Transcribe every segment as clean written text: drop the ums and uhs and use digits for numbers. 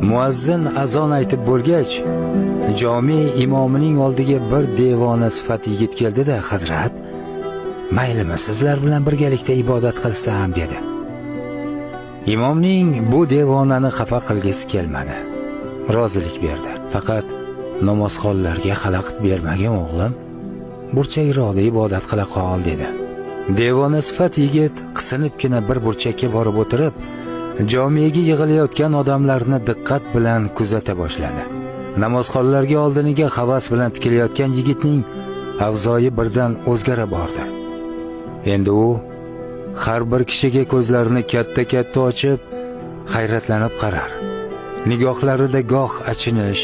Muazzin azon aytib bo'lgach, jome imomining oldiga bir devona sifat yigit keldi-da, "Hazrat, maylimi sizlar bilan birgalikda ibodat qilsam?" dedi. Imomning bu devonani xafa qilgisi kelmadi. Rozilik berdi. Faqat namozxonlarga xalaqit bermagin o'g'lim. Burchakroqda ibodat qila qol dedi. Devona sifat yigit qisinibgina bir burchakka borib o'tirib, jomega yig'ilayotgan odamlarni diqqat bilan kuzata boshladi. Namozxonlarga oldiniga havas bilan tikilayotgan yigitning avzoyi birdan o'zgara bordi. Endi u har bir kishiga ko'zlarini katta-katta ochib, hayratlanib qarar. Nigohlarida goh achinish,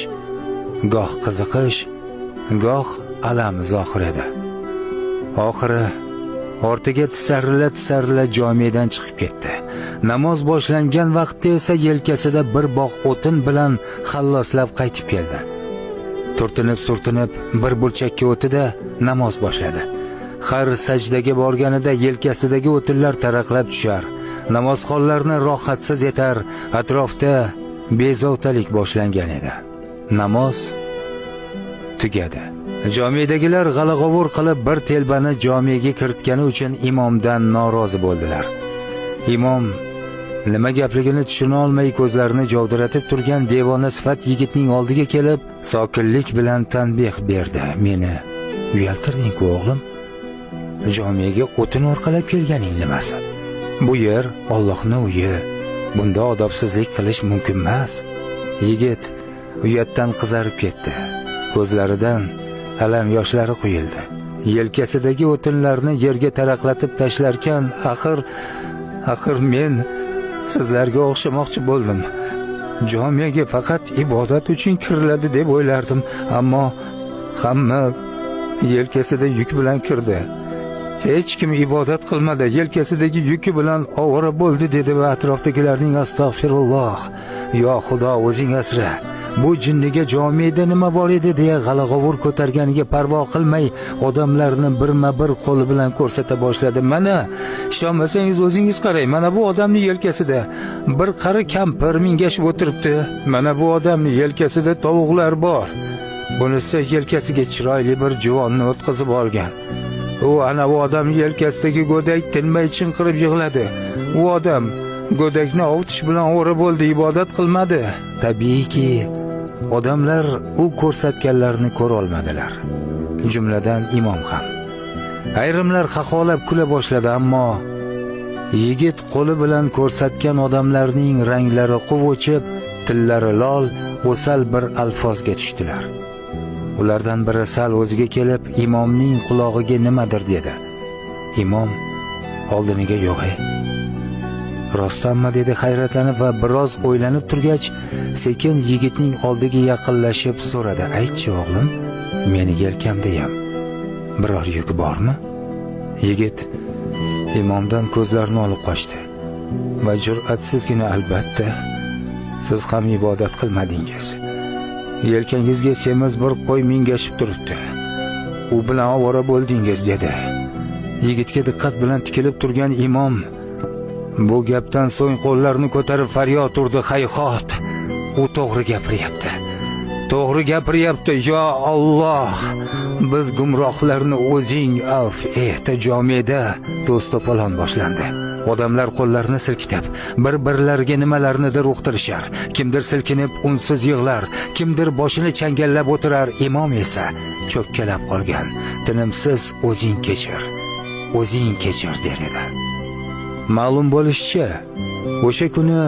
goh qiziqish, goh alam zohir edi. Oxiri ortiga tisarrila jomedan chiqib ketdi. Namoz boshlangan vaqtda esa yelkasida bir bog' o'tin bilan xalloslab qaytib keldi. Turtinib-surtinib bir burchakka o'tdi-da namoz boshladi. Har sajdaga borganida yelkasidagi o'tinlar taraqlab tushar. Namozxonlarni rohatsiz etar, atrofda bezovtalik boshlangan edi. Namoz tugadi. Jomedagilar g'ala-g'ovur qilib bir telbani jomega kiritgani uchun imomdan norozi bo'ldilar. Imom nima gapligini tushuna olmay ko'zlarini jovdiratib turgan devona sifat yigitning oldiga kelib, sokinlik bilan tanbeh berdi. "Meni uyaltirding-ku o'g'lim. Jomega o'tin orqalab kelganing nimasi? Bu yer Allohning uyi. Bunda odobsizlik qilish mumkin emas." Yigit uyatdan qizarib ketdi. Ko'zlaridan alam yoshlari quyildi. Yelkasidagi o'tinlarni yerga taraqlatib tashlarkan, axir men sizlarga o'xshamoqchi bo'ldim. Jomega faqat ibodat uchun kiriladi deb o'ylardim, ammo hamma yelkasida yuk bilan kirdi. Hech kim ibodat qilmadi, yelkasidagi yuki bilan ovora bo'ldi dedi va atrofdagilarning astag'firulloh, yo Xudo o'zing asra. Bu jinniga jomeda nima bor edi deya g'ala-g'ovur ko'targaniga parvo qilmay odamlarni birma-bir qo'li bilan ko'rsata boshladi. "Mana, ishonmasangiz o'zingiz qarang, mana bu odamning yelkasida bir qari kampir mingashib o'tiribdi. Mana bu odamning yelkasida tovuqlar bor. Bunisi yelkasiga chiroyli bir juvonni o'tkazib olgan. U ana bu odamning yelkasidagi go'dak tinmay chinqirib yig'ladi. U odam go'dakni ovutish bilan o'ra bo'ldi, ibodat qilmadi." Tabiiyki, odamlar u ko'rsatganlarni ko'ra olmadilar. Jumladan imom ham. Ayrimlar xaxolab kula boshladi, ammo yigit qo'li bilan ko'rsatgan odamlarning ranglari quv-o'chib, tillari lol, o'sal bir alfozga tushdilar. Ulardan biri sal o'ziga kelib, imomning qulog'iga nimadir dedi. Imom oldiniga "Yo'q, rostdanmi?" dedi hayratlanib va biroz o'ylanib turgach, sekin yigitning oldiga yaqinlashib so'radi. "Aytchi o'g'lim, meni yelkamdayam biror yuk bormi?" Yigit imomdan ko'zlarini olib qochdi va jur'atsizgina "Albatta, siz ham ibodat qilmadingiz. Yelkangizga semiz bir qo'y mingashib turibdi. U bilan ovora bo'ldingiz" dedi. Yigitga diqqat bilan tikilib turgan imom bu gapdan so'ng qo'llarini ko'tarib faryod urdi. "Hayhot, u to'g'ri gapiryapti. To'g'ri gapiryapti. Yo Alloh, biz gumrohlarni o'zing afv et." Jomeda to's-to'polon boshlandi. Odamlar qo'llarini silkitib, bir-birlariga nimalarnidir uqtirishar. Kimdir silkinib unsiz yig'lar, kimdir boshini changallab o'tirar. Imom esa cho'kkalab qolgan. Tinimsiz "O'zing kechir, o'zing kechir" der edi. Ma'lum bo'lishicha, o'sha kuni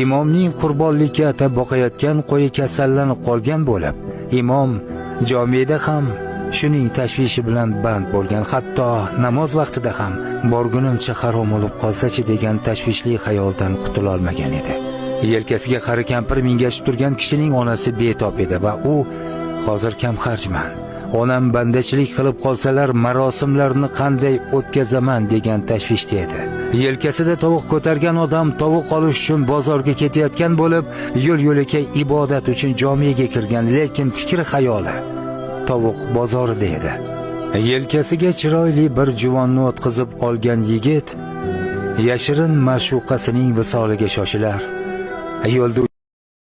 imomning qurbonlikka atab boqayotgan qo'yi kasallanib qolgan bo'lib, imom jomeda ham shuning tashvishi bilan band bo'lgan. Hatto namoz vaqtida ham borgunimcha harom bo'lib qolsa-chi degan tashvishli xayoldan qutula olmagan edi. Yelkasiga qari kampir mingashib turgan kishining onasi betob edi va u "Hozir kamxarjman. Onam bandachilik qilib qolsalar marosimlarni qanday o'tkazaman" degan tashvishda edi. Yelkasida tovuq ko'targan odam tovuq olish uchun bozorga ketayotgan bo'lib, yo'l-yo'lakay ibodat uchun jomega kirgan, lekin fikri xayoli tovuq bozorida edi. Yelkasiga chiroyli bir juvonni o'tkazib olgan yigit yashirin ma'shuqasining visoliga shoshilar. Yo'lda